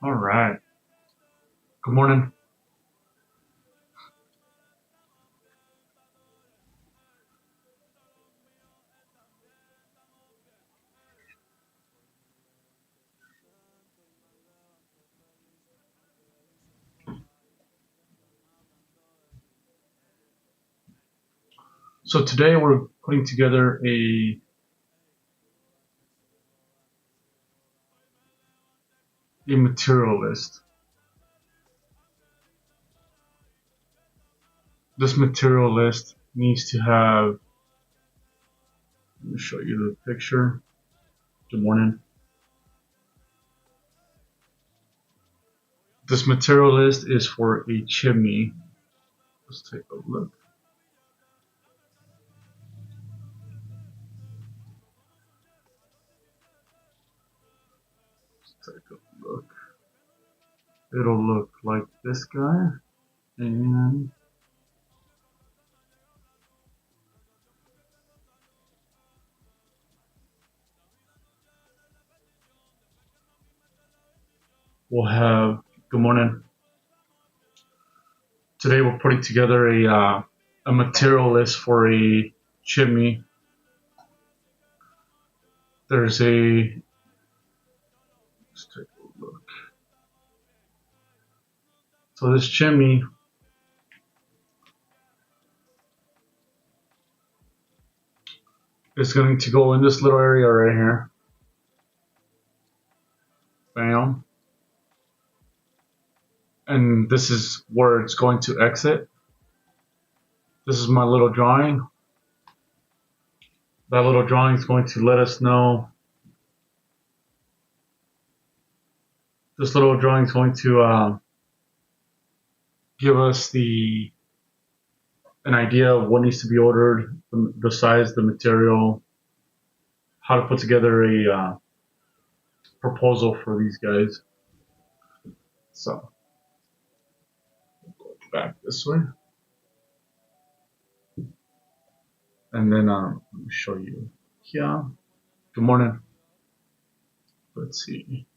All right. Good morning. So today we're putting together a material list. This material list needs to have. Let me show you the picture. Good morning. This material list is for a chimney. Let's take a look. Let's take a look. It'll look like this guy, and we'll have. Good morning. Today we're putting together a material list for a chimney. There's a. Let's take a look. So this chimney is going to go in this little area right here. Bam. And this is where it's going to exit. This is my little drawing. That little drawing is going to let us know. This little drawing is going to give us an idea of what needs to be ordered, the size, the material, how to put together a proposal for these guys. So go back this way, and then let me show you here. Good morning. Let's see.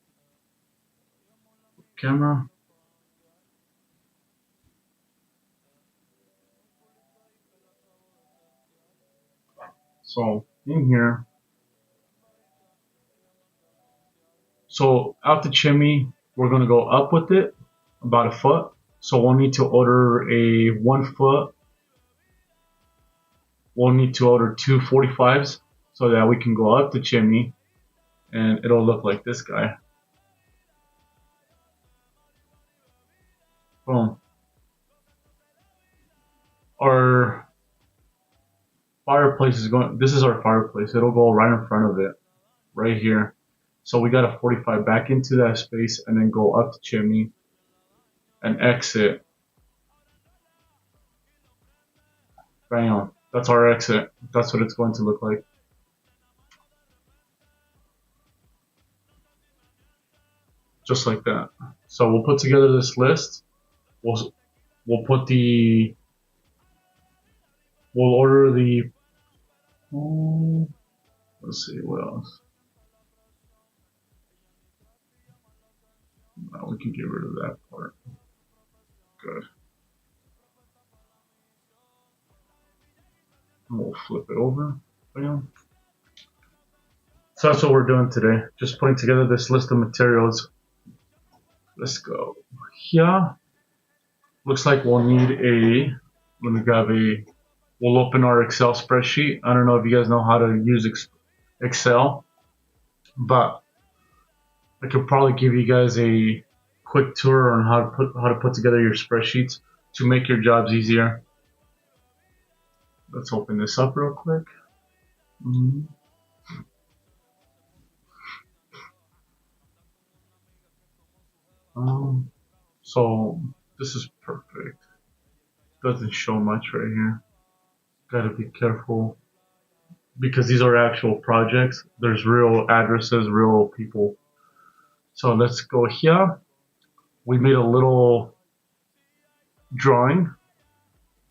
Camera. So in here, so out the chimney, we're going to go up with it about a foot. So we'll need to order a 1 foot. We'll need to order two 45s so that we can go up the chimney and it'll look like this guy. Boom. Our fireplace is going, this is our fireplace. It'll go right in front of it, right here. So we got a 45 back into that space and then go up the chimney and exit. Bam. That's our exit. That's what it's going to look like. Just like that. So we'll put together this list. We'll put the we'll order the let's see what else. No, we can get rid of that part. Good. And we'll flip it over. Bam. So that's what we're doing today. Just putting together this list of materials. Let's go here. Looks like we'll need let me grab we'll open our Excel spreadsheet. I don't know if you guys know how to use Excel, but I could probably give you guys a quick tour on how to put together your spreadsheets to make your jobs easier. Let's open this up real quick. Mm-hmm. So this is perfect. Doesn't show much right here. Gotta be careful because these are actual projects. There's real addresses, real people. So let's go here. We made a little drawing.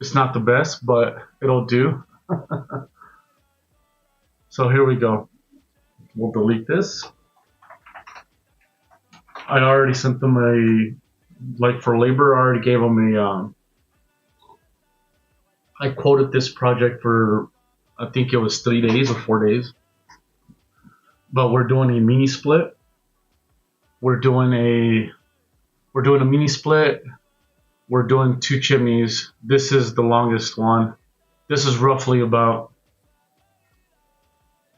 It's not the best, but it'll do. So here we go. We'll delete this. I already sent them like for labor. I already gave them I quoted this project for, I think it was 3 days or 4 days. But we're doing a mini split. We're doing a mini split. We're doing 2 chimneys. This is the longest one. This is roughly about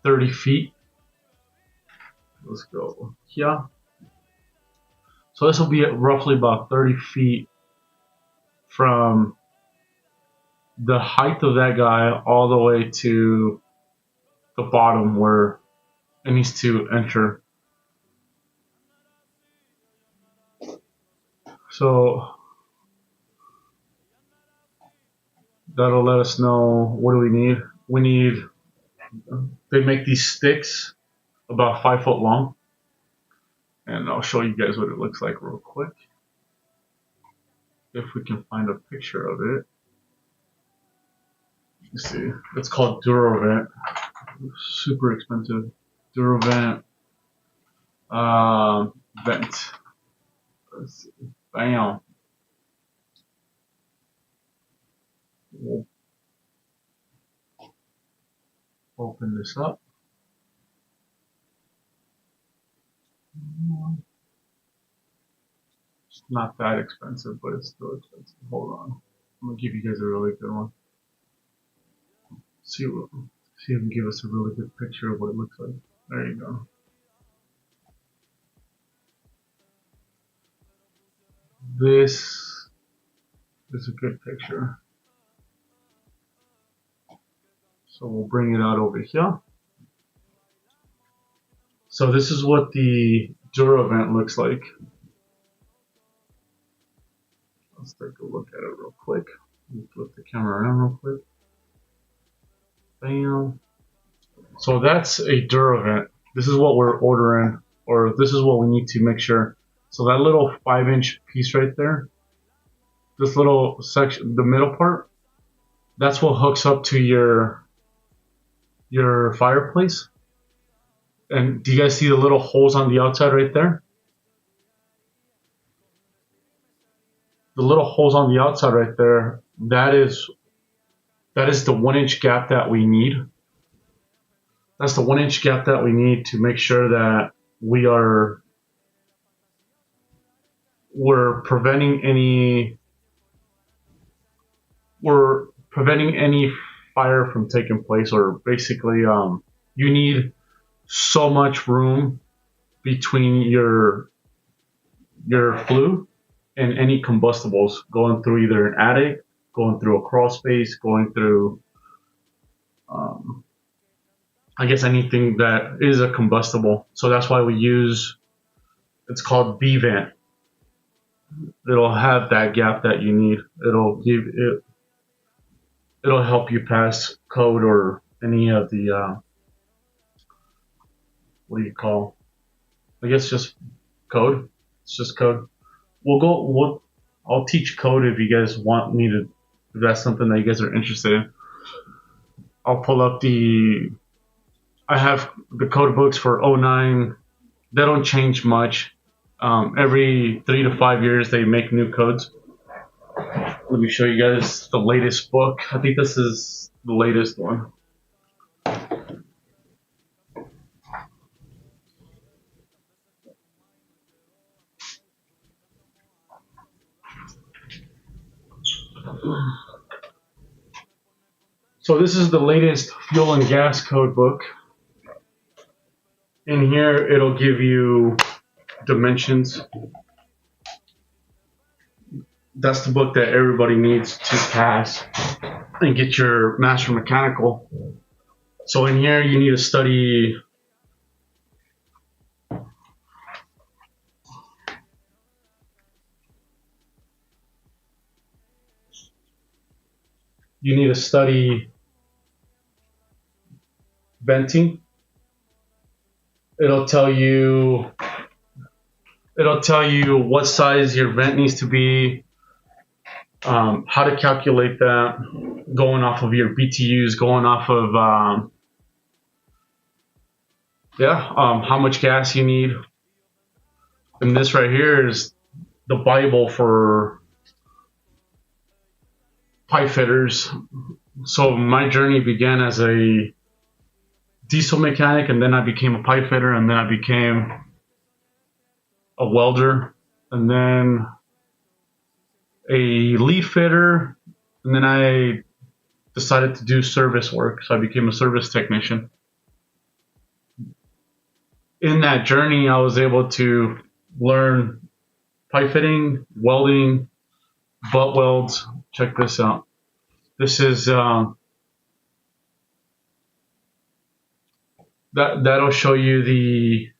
30 feet. Let's go here. So this will be roughly about 30 feet from the height of that guy all the way to the bottom where it needs to enter. So that'll let us know what do we need. We need, they make these sticks about 5 foot long. And I'll show you guys what it looks like real quick. If we can find a picture of it. Let's see. It's called Durovent. Super expensive. Durovent vent. Let's see. Bam. We'll open this up. It's not that expensive, but it's still expensive. Hold on. I'm gonna give you guys a really good one. See if it can give us a really good picture of what it looks like. There you go. This is a good picture. So we'll bring it out over here. So this is what the Durovent looks like. Let's take a look at it real quick. Flip the camera around real quick. Bam. So that's a Durovent. This is what we're ordering, or this is what we need to make sure. So that little 5-inch piece right there, this little section, the middle part, that's what hooks up to your fireplace. And do you guys see the little holes on the outside right there? The little holes on the outside right there, that is the 1-inch gap that we need. That's the 1-inch gap that we need to make sure that we're preventing any fire from taking place, or basically you need so much room between your flue and any combustibles going through either an attic, going through a crawl space, going through I guess anything that is a combustible. So that's why we use, it's called B-vent. It'll have that gap that you need. It'll help you pass code or any of the what do you call? I guess just code. It's just code. I'll teach code if you guys want me to. If that's something that you guys are interested in, I'll pull up I have the code books for 09. They don't change much. Every 3 to 5 years they make new codes. Let me show you guys the latest book. I think this is the latest one. So this is the latest fuel and gas code book. In here, it'll give you dimensions. That's the book that everybody needs to pass and get your master mechanical. So in here, you need to study venting. It'll tell you what size your vent needs to be, how to calculate that, going off of your BTUs, going off of how much gas you need. And this right here is the Bible for pipe fitters. So my journey began as a diesel mechanic, and then I became a pipe fitter, and then I became a welder, and then a lead fitter, and then I decided to do service work, so I became a service technician. In that journey, I was able to learn pipe fitting, welding, butt welds. Check this out. This is that'll show you the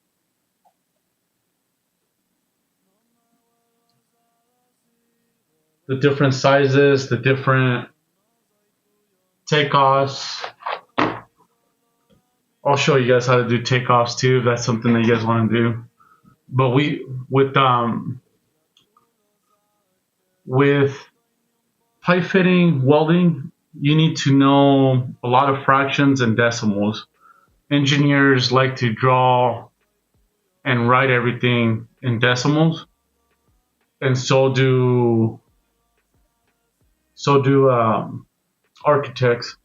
different sizes, the different takeoffs. I'll show you guys how to do takeoffs too, if that's something that you guys want to do. But with pipe fitting, welding, you need to know a lot of fractions and decimals. Engineers like to draw and write everything in decimals, and so do architects.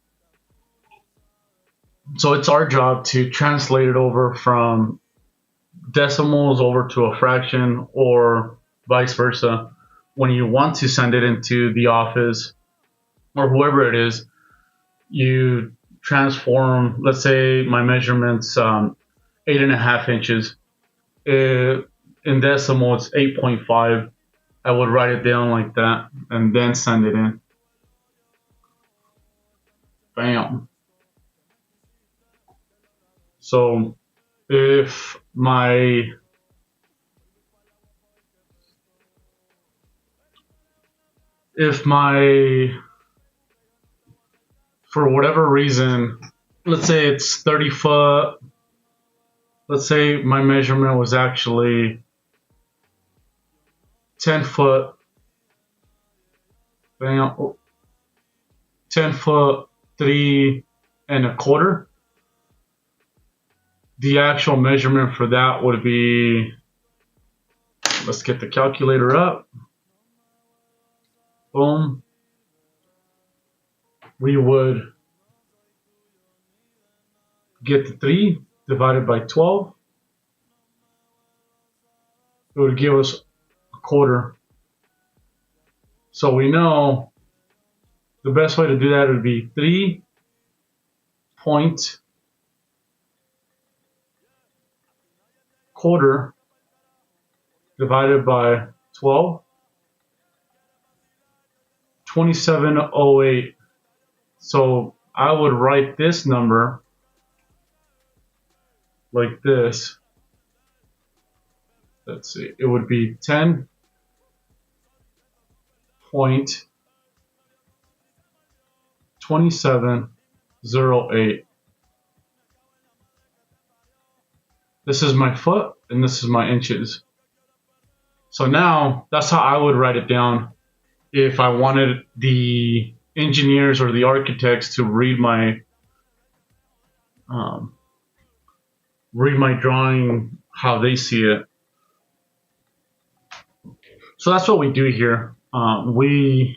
So it's our job to translate it over from decimals over to a fraction, or vice versa. When you want to send it into the office or whoever it is, you transform. Let's say my measurement's 8.5 inches. In decimal, it's 8.5. I would write it down like that and then send it in. Bam. So if my for whatever reason, let's say it's 30 foot, let's say my measurement was actually 10 foot, 10 foot 3.25. The actual measurement for that would be, let's get the calculator up. Boom. We would get the 3 divided by 12. It would give us a quarter. So we know the best way to do that would be 3 point quarter divided by 12. 2708. So I would write this number like this. Let's see, it would be 10.2708. This is my foot and this is my inches. So now that's how I would write it down if I wanted the engineers or the architects to read my drawing how they see it. So that's what we do here. We'll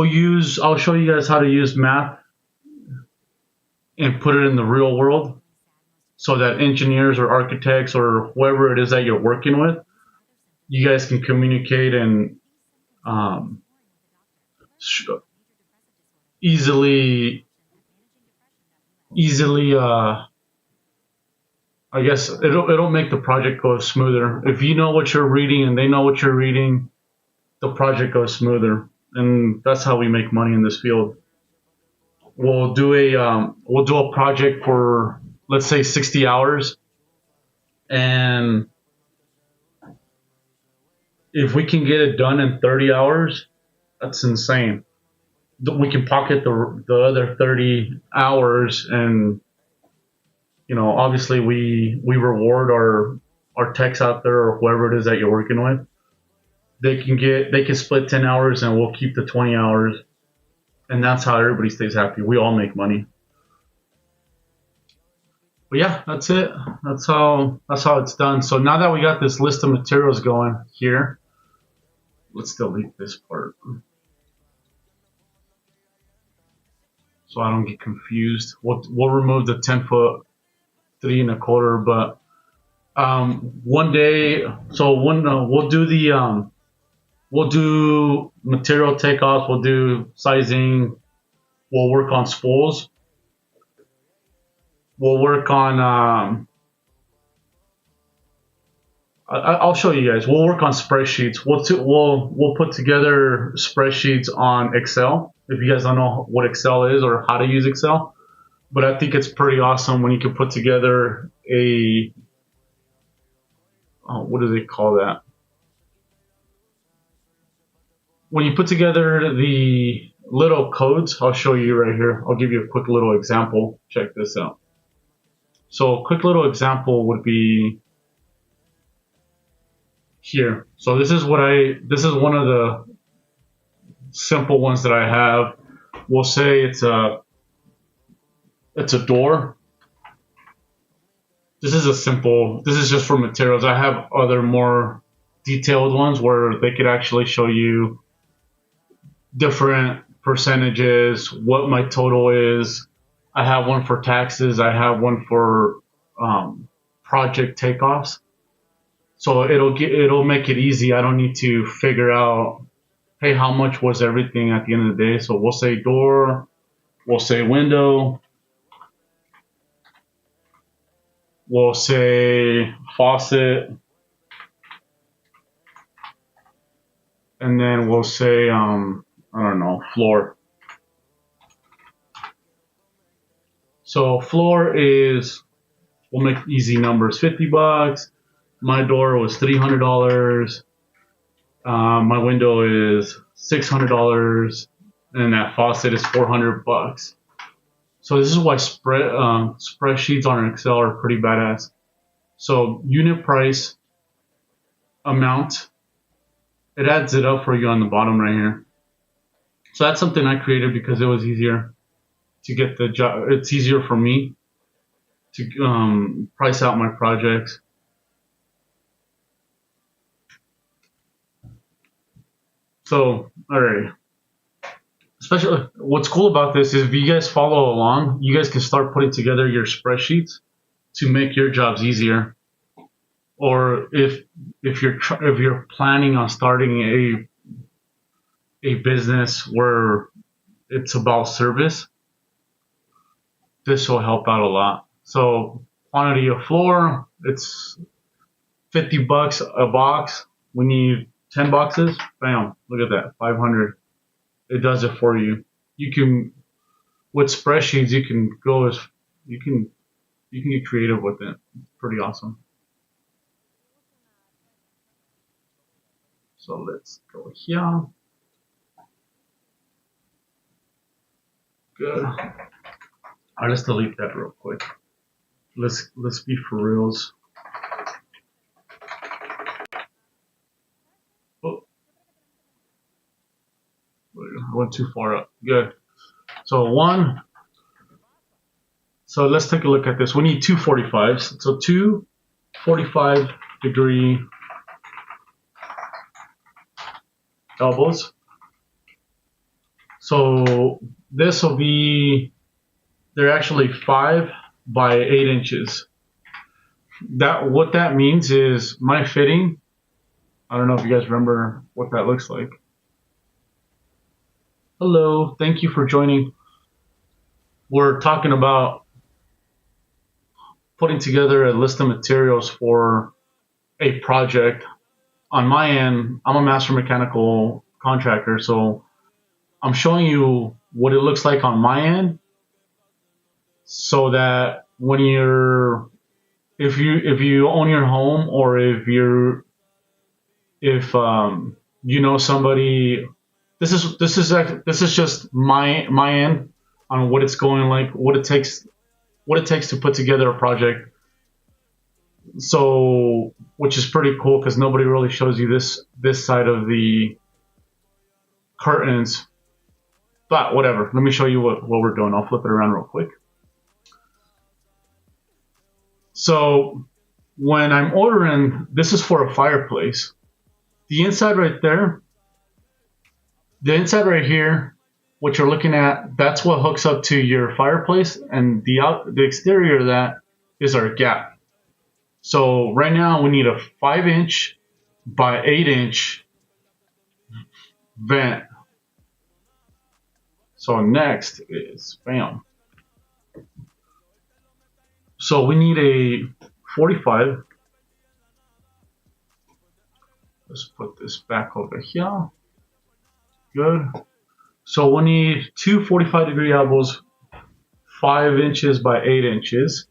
use. I'll show you guys how to use math and put it in the real world, so that engineers or architects or whoever it is that you're working with, you guys can communicate and easily I guess it'll make the project go smoother. If you know what you're reading and they know what you're reading, the project goes smoother, and that's how we make money in this field. We'll do a project for, let's say, 60 hours, and if we can get it done in 30 hours, that's insane. We can pocket the other 30 hours, and obviously we reward our techs out there or whoever it is that you're working with. They can split 10 hours and we'll keep the 20 hours, and that's how everybody stays happy. We all make money. But yeah, that's it. That's how it's done. So now that we got this list of materials going here, let's delete this part so I don't get confused. We'll remove the 10-foot 3 1/4, but one day, so we'll do material takeoffs, we'll do sizing, we'll work on spools, we'll work on I'll show you guys. We'll work on spreadsheets. We'll put together spreadsheets on Excel. If you guys don't know what Excel is or how to use Excel, but I think it's pretty awesome when you can put together a what do they call that? When you put together the little codes, I'll show you right here. I'll give you a quick little example. Check this out. So a quick little example would be here. So this is one of the simple ones that I have. We'll say it's a door. This is just for materials. I have other more detailed ones where they could actually show you different percentages, what my total is. I have one for taxes. I have one for project takeoffs. So it'll make it easy. I don't need to figure out, hey, how much was everything at the end of the day. So we'll say door, we'll say window, we'll say faucet, and then we'll say I don't know, floor. So floor is, we'll make easy numbers, $50. My door was $300. My window is $600, and that faucet is $400. So this is why spreadsheets on Excel are pretty badass. So unit price, amount, it adds it up for you on the bottom right here. So that's something I created because it was easier to get the job. It's easier for me to price out my projects. So, alright. Especially, what's cool about this is if you guys follow along, you guys can start putting together your spreadsheets to make your jobs easier. Or if you're planning on starting a business where it's about service, this will help out a lot. So quantity of floor, it's $50 a box. We need 10 boxes. Bam! Look at that, 500. It does it for you. You can, with spreadsheets, you can get creative with it. It's pretty awesome. So let's go here. Good. Alright, let's delete that real quick. Let's be for reals. Oh, I went too far up. Good. So so let's take a look at this. We need two 45s. So two 45-degree elbows. So this will be, they're actually 5 by 8 inches. What that means is my fitting, I don't know if you guys remember what that looks like. Hello, thank you for joining. We're talking about putting together a list of materials for a project. On my end, I'm a master mechanical contractor, so I'm showing you what it looks like on my end, so that when if you own your home, or if you know somebody, this is just my end on what it's going like, what it takes to put together a project. So, which is pretty cool because nobody really shows you this side of the curtains. But whatever, let me show you what we're doing. I'll flip it around real quick. So when I'm ordering, this is for a fireplace. The inside right there, the inside right here, what you're looking at, that's what hooks up to your fireplace, and the exterior of that is our gap. So right now we need a 5-inch by 8-inch vent. So next is bam. So we need a 45. Let's put this back over here. Good. So we need two 45-degree elbows, 5 inches by 8 inches.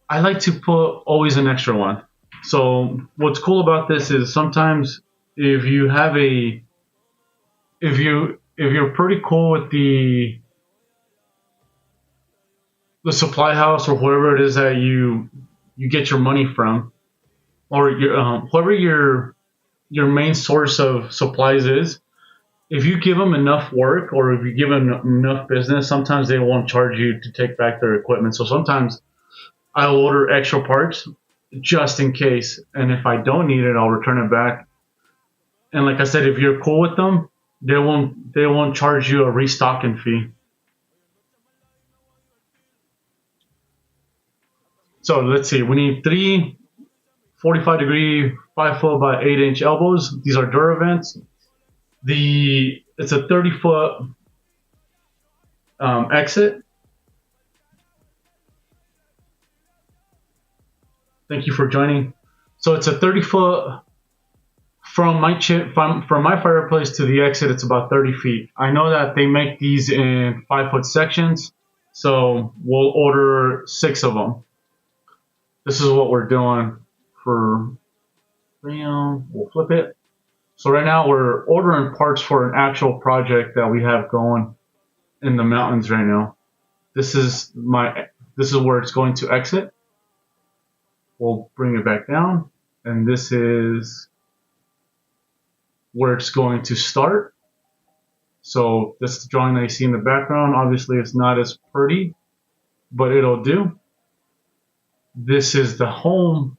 I like to put always an extra one. So what's cool about this is sometimes if you have if you're pretty cool with the supply house or whoever it is that you get your money from, or whoever your main source of supplies is, if you give them enough work or if you give them enough business, sometimes they won't charge you to take back their equipment. So sometimes I'll order extra parts just in case, and if I don't need it, I'll return it back. And like I said, if you're cool with them, they won't charge you a restocking fee. So let's see, we need three 45-degree 5-foot by 8-inch elbows. These are Duravents. It's a 30-foot exit. Thank you for joining. So it's a 30-foot from my fireplace to the exit. It's about 30 feet. I know that they make these in 5-foot sections, so we'll order 6 of them. This is what we're doing for. We'll flip it. So right now we're ordering parts for an actual project that we have going in the mountains right now. This is where it's going to exit. We'll bring it back down, and this is where it's going to start. So this is the drawing that you see in the background. Obviously it's not as pretty, but it'll do. This is the home.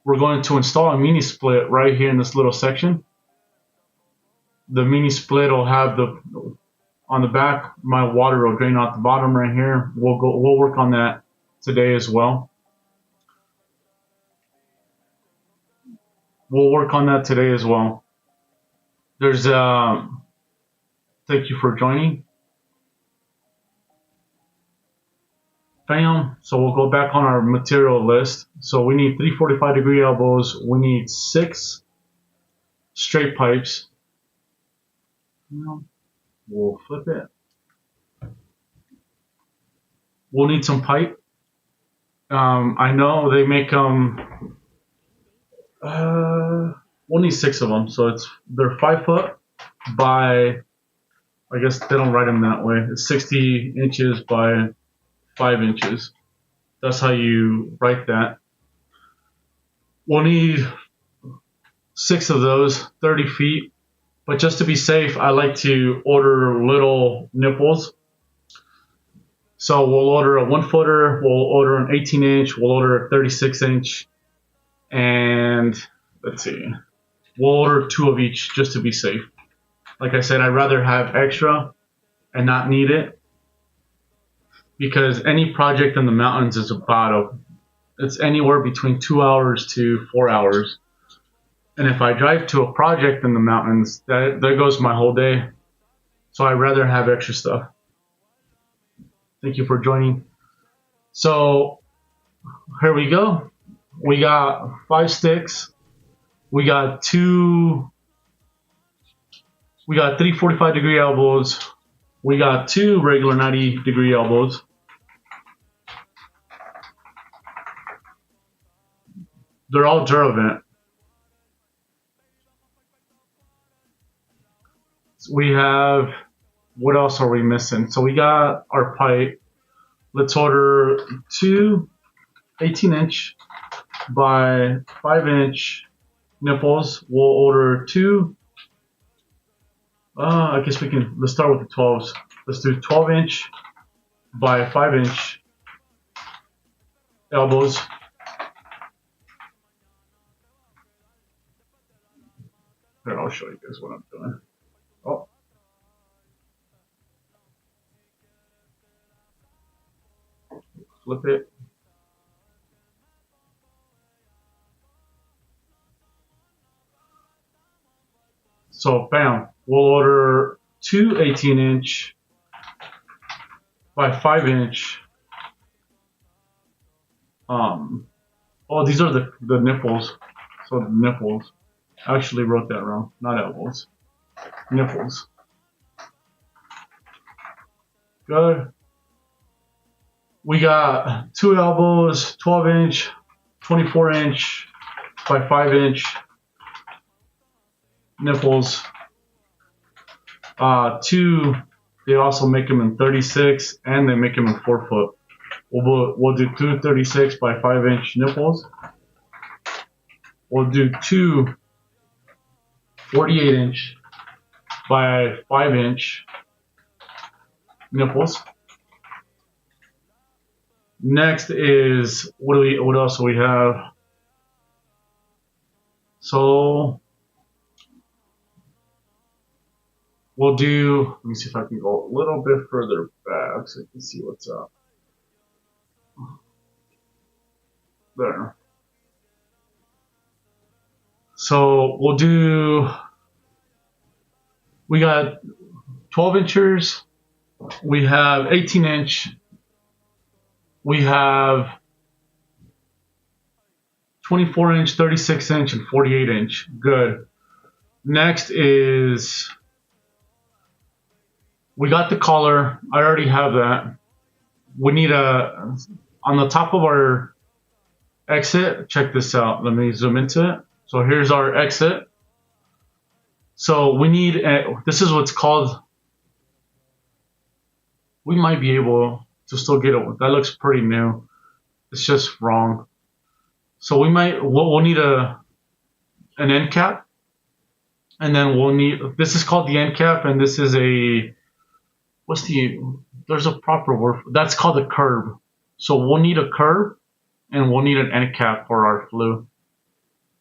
We're going to install a mini split right here in this little section. The mini split will have on the back, my water will drain out the bottom right here. We'll work on that today as well. There's thank you for joining. Bam. So we'll go back on our material list. So we need 3 45-degree elbows. We need 6 straight pipes. We'll flip it. We'll need some pipe. I know they make them. We'll need 6 of them. So they're 5 foot by. I guess they don't write them that way. It's 60 inches by 5 inches. That's how you write that. We'll need 6 of those, 30 feet. But just to be safe, I like to order little nipples. So we'll order a 1-footer, we'll order an 18-inch, we'll order a 36-inch, and let's see, we'll order 2 of each just to be safe. Like I said, I'd rather have extra and not need it, because any project in the mountains is it's anywhere between 2 hours to 4 hours. And if I drive to a project in the mountains, there goes my whole day. So I'd rather have extra stuff. Thank you for joining. So here we go. We got 5 sticks. We got 3 45-degree elbows. We got 2 regular 90-degree elbows. They're all Duravent. We have, what else are we missing? So we got our pipe. Let's order 2 18-inch by 5-inch nipples. We'll order 2. I guess let's start with the 12s. Let's do 12-inch by 5-inch elbows. Here, I'll show you guys what I'm doing. Oh. Flip it. So, bam, we'll order two 18-inch by 5-inch. Oh, these are the nipples. So the nipples. I actually wrote that wrong. Not elbows. Nipples. Good. We got two elbows, 12-inch, 24-inch by 5-inch nipples. Two, they also make them in 36 and they make them in 4 foot. We'll do two 36 by 5-inch nipples. We'll do two 48-inch by 5-inch nipples. Next is what else do we have? So we'll do, let me see if I can go a little bit further back so you can see what's up. There. So we'll do, we got 12 inchers, we have 18-inch, we have 24-inch, 36-inch, and 48-inch. Good. Next is, we got the collar. I already have that. We need on the top of our exit, check this out. Let me zoom into it. So here's our exit. So we need, this is what's called, we might be able to still get it. That looks pretty new. It's just wrong. So we'll need an end cap. And then we'll need, this is called the end cap, and this is there's a proper word. That's called a curb. So we'll need a curb, and we'll need an end cap for our flue.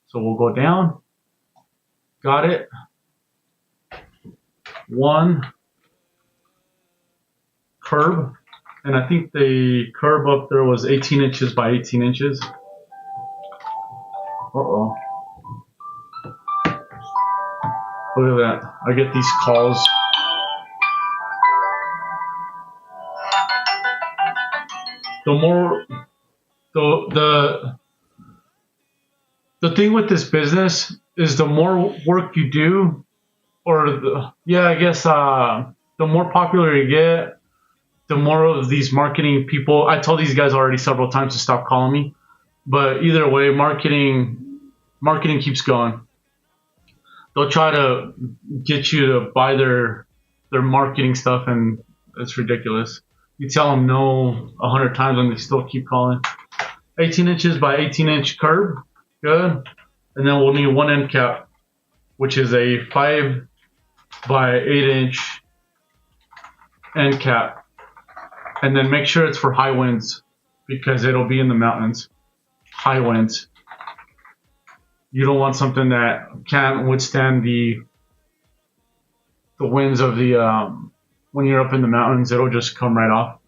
So we'll go down. Got it. One curb, and I think the curb up there was 18 inches by 18 inches. Uh-oh. Look at that. I get these calls. The more, the thing with this business is the more work you do, or the more popular you get, the more of these marketing people. I told these guys already several times to stop calling me, but either way, marketing keeps going. They'll try to get you to buy their marketing stuff, and it's ridiculous. You tell them no 100 times and they still keep calling. 18 inches by 18-inch curb. Good. And then we'll need one end cap, which is a 5 by 8-inch end cap. And then make sure it's for high winds, because it'll be in the mountains. High winds. You don't want something that can't withstand the winds of the when you're up in the mountains. It'll just come right off.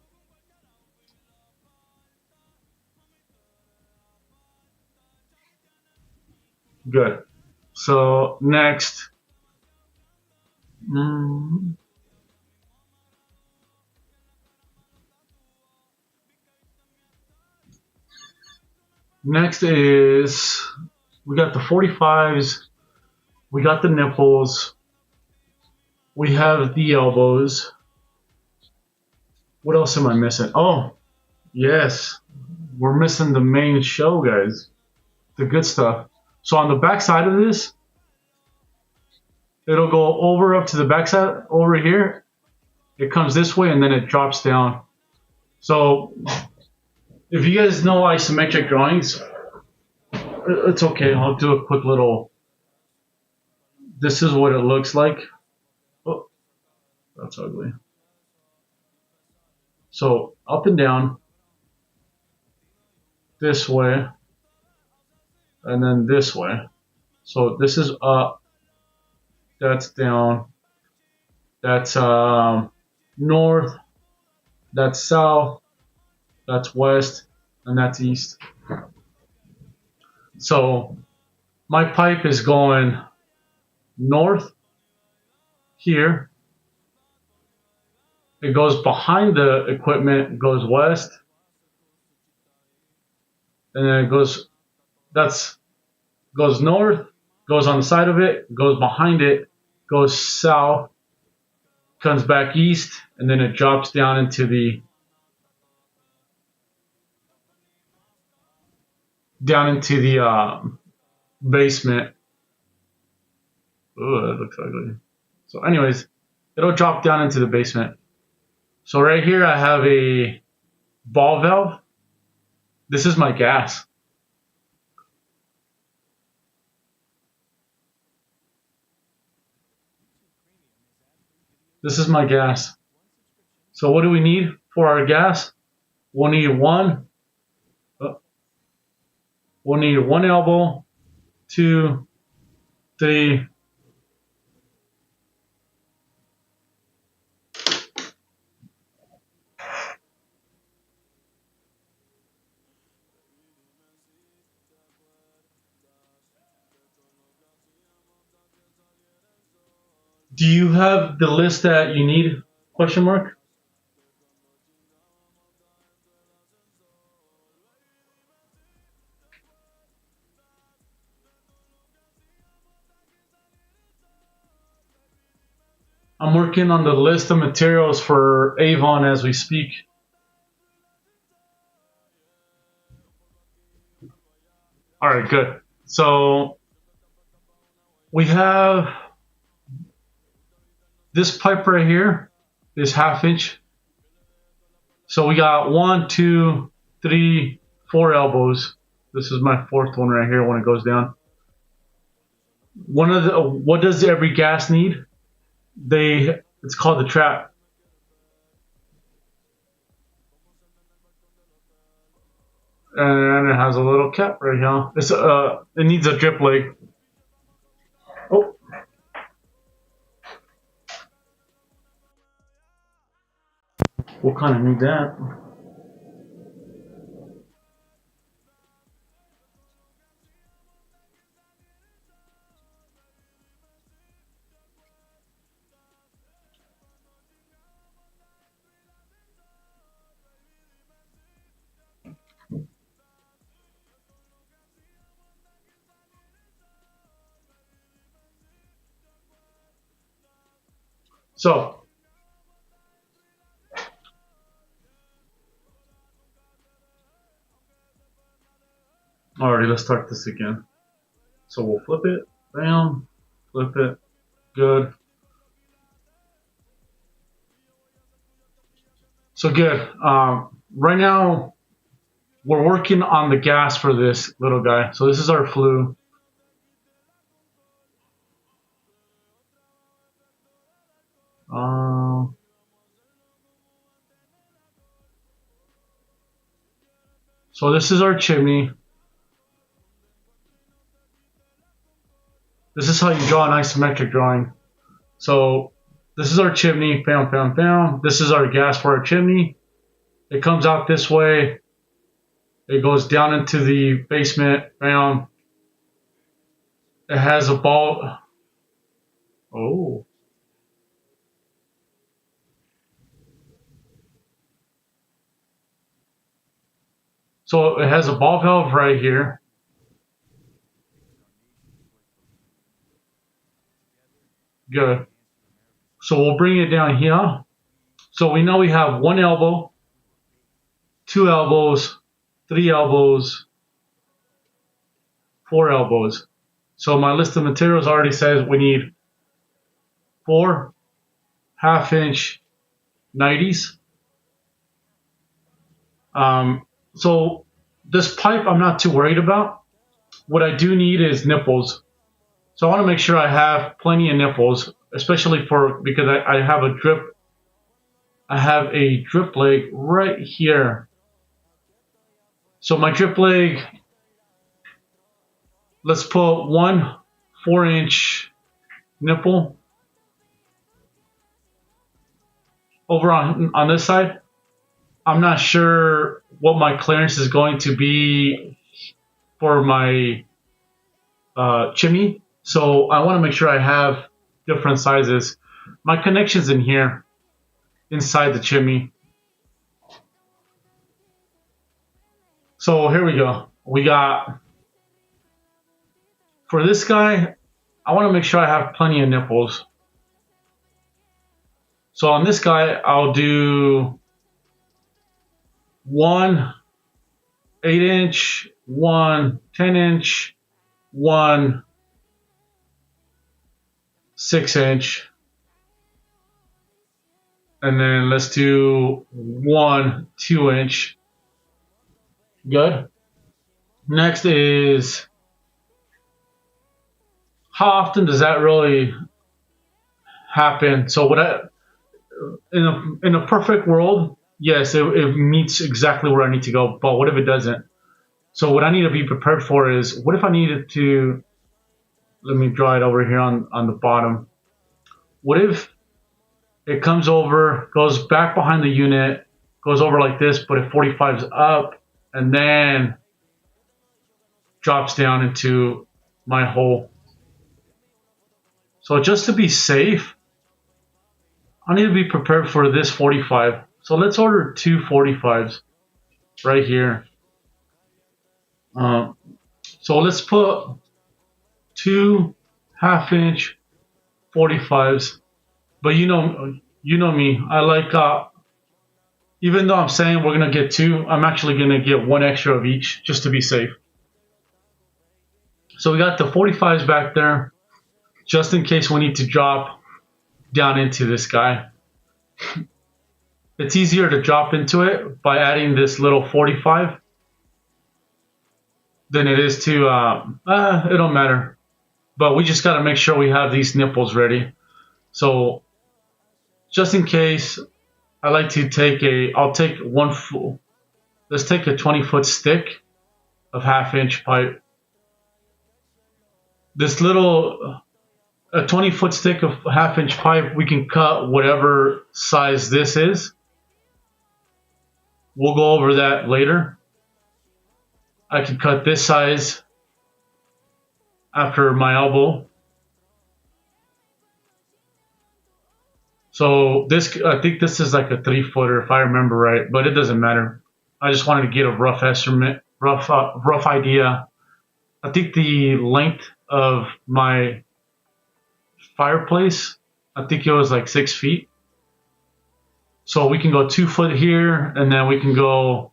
Good. So next, next is, we got the 45s, we got the nipples, we have the elbows. What else am I missing? Oh, yes, we're missing the main show, guys. The good stuff. So on the back side of this, it'll go over up to the back side over here. It comes this way and then it drops down. So if you guys know isometric drawings, it's okay. I'll do a quick little. This is what it looks like. Oh, that's ugly. So up and down, this way, and then this way. So this is up, that's down, that's north, that's south, that's west, and that's east. So my pipe is going north here. It goes behind the equipment, goes west, and then it goes north, goes on the side of it, goes behind it, goes south, comes back east, and then it drops down into the basement. Ooh, that looks ugly. So anyways, it'll drop down into the basement. So right here I have a ball valve. This is my gas. This is my gas. So what do we need for our gas? We'll need one elbow, 2, 3. Do you have the list that you need? Question mark. I'm working on the list of materials for Avon as we speak. All right, good. So we have this pipe right here is 1/2 inch. So we got 1, 2, 3, 4 elbows. This is my 4th one right here when it goes down. What does every gas need? It's called the trap. And it has a little cap right here. It needs a drip leg. Oh. We'll kind of need that. So, alrighty, let's start this again. So we'll flip it, bam, flip it, good. So good. Right now, we're working on the gas for this little guy. So this is our flue. So this is our chimney. This is how you draw an isometric drawing. So this is our chimney, bam, bam, bam. This is our gas for our chimney. It comes out this way. It goes down into the basement, bam. It has a ball. Oh. So it has a ball valve right here. Good. So we'll bring it down here. So we know we have 1 elbow, 2 elbows, 3 elbows, 4 elbows. So my list of materials already says we need 4 1/2 inch 90s. So this pipe I'm not too worried about. What I do need is nipples. So I want to make sure I have plenty of nipples, especially because I have a drip I have a drip leg right here. So my drip leg, let's put one 4-inch nipple over on this side. I'm not sure what my clearance is going to be for my chimney, so I want to make sure I have different sizes. My connection's in here, inside the chimney. So here we go. We got, for this guy, I want to make sure I have plenty of nipples. So on this guy, I'll do one 8-inch, one 10-inch, one 6-inch, and then let's do one 2-inch. Good. Next is, how often does that really happen? So what in a perfect world, yes, it meets exactly where I need to go. But what if it doesn't? So what I need to be prepared for is, what if I needed to, let me draw it over here on the bottom. What if it comes over, goes back behind the unit, goes over like this, but it 45's up, and then drops down into my hole. So just to be safe, I need to be prepared for this 45. So let's order two 45s right here. So let's put two 1/2-inch 45s. But you know me. I like, even though I'm saying we're gonna get two, I'm actually gonna get one extra of each just to be safe. So we got the 45s back there, just in case we need to drop down into this guy. It's easier to drop into it by adding this little 45 than it is to, it don't matter. But we just got to make sure we have these nipples ready. So just in case, I like to take I'll take one full, let's take a 20-foot stick of 1/2-inch pipe. This little, a 20-foot stick of 1/2-inch pipe, we can cut whatever size this is. We'll go over that later. I can cut this size after my elbow. So this, I think this is like a 3-footer if I remember right, but it doesn't matter. I just wanted to get a rough estimate, rough idea. I think the length of my fireplace, I think it was like 6 feet. So we can go 2 foot here, and then we can go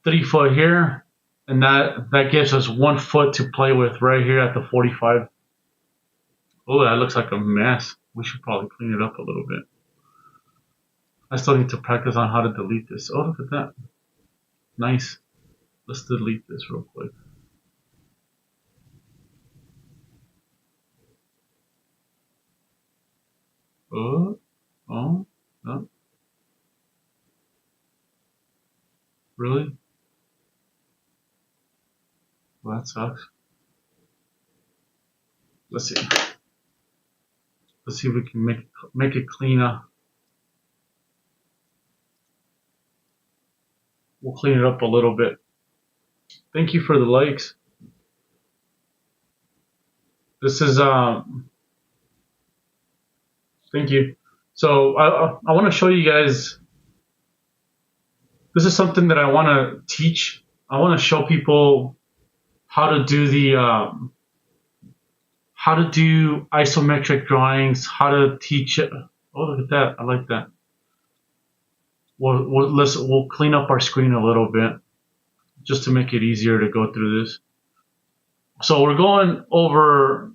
3 foot here, and that gives us 1 foot to play with right here at the 45. Oh, that looks like a mess. We should probably clean it up a little bit. I still need to practice on how to delete this. Oh, look at that. Nice. Let's delete this real quick. Oh, no. Really? Well, that sucks. Let's see. Let's see if we can make it cleaner. We'll clean it up a little bit. Thank you for the likes. This is thank you. So I want to show you guys. This is something that I want to teach. I want to show people how to do how to do isometric drawings, how to teach it. Oh, look at that. I like that. We'll clean up our screen a little bit just to make it easier to go through this. So we're going over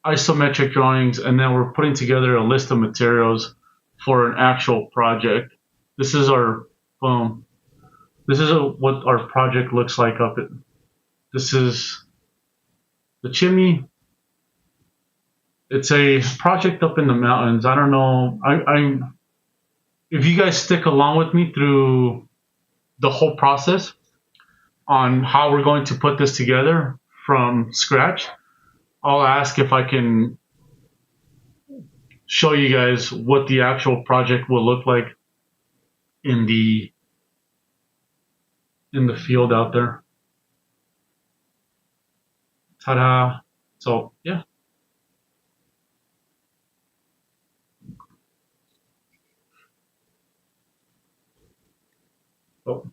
isometric drawings, and then we're putting together a list of materials for an actual project. This is our this is what our project looks like this is the chimney. It's a project up in the mountains. I don't know. I'm if you guys stick along with me through the whole process on how we're going to put this together from scratch, I'll ask if I can show you guys what the actual project will look like in the field out there. Ta-da! So yeah. So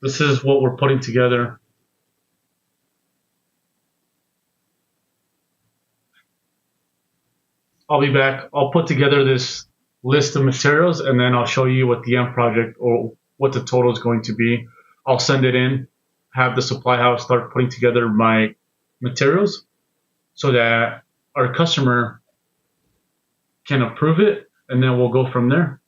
this is what we're putting together. I'll be back. I'll put together this list of materials and then I'll show you what the end project or what the total is going to be. I'll send it in, have the supply house start putting together my materials so that our customer can approve it and then we'll go from there.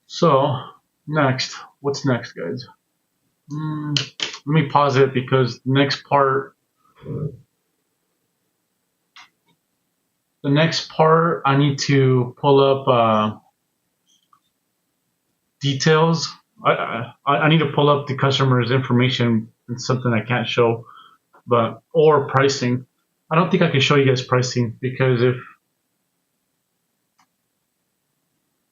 So next, what's next, guys? Let me pause it because the next part I need to pull up details. I need to pull up the customer's information. It's something I can't show, but or pricing. I don't think I can show you guys pricing because if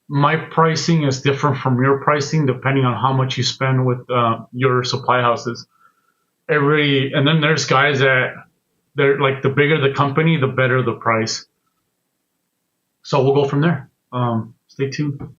my pricing is different from your pricing depending on how much you spend with your supply houses. And then there's guys that they're like the bigger the company, the better the price. So we'll go from there. Stay tuned.